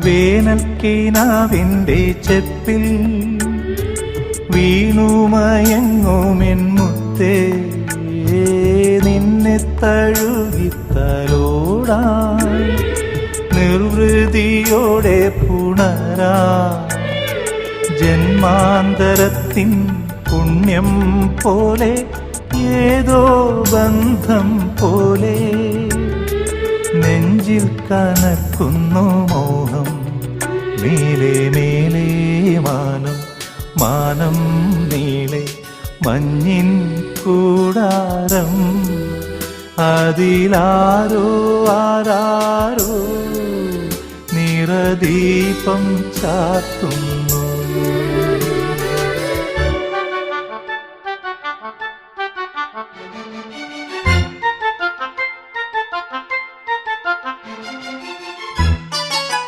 വേനൽക്കിനാവിൻ്റെ ചെപ്പിൽ വീണുമയങ്ങുമെൻ മുത്തേ, നിന്നെ തഴുകിത്തലോടാൻ നിർവൃതിയോടെ പുണരാ ജന്മാന്തരത്തിൻ പുണ്യം പോലെ ഏതോ ബന്ധം പോലെ നെഞ്ചിൽ കനക്കുന്നു മോഹം. മേലെ മേലെ മാനം, മാനം നീളെ മഞ്ഞിൻ കൂടാരം, അതിലാരോ ആരാരോ നിറദീപം ചാർത്തുന്നു.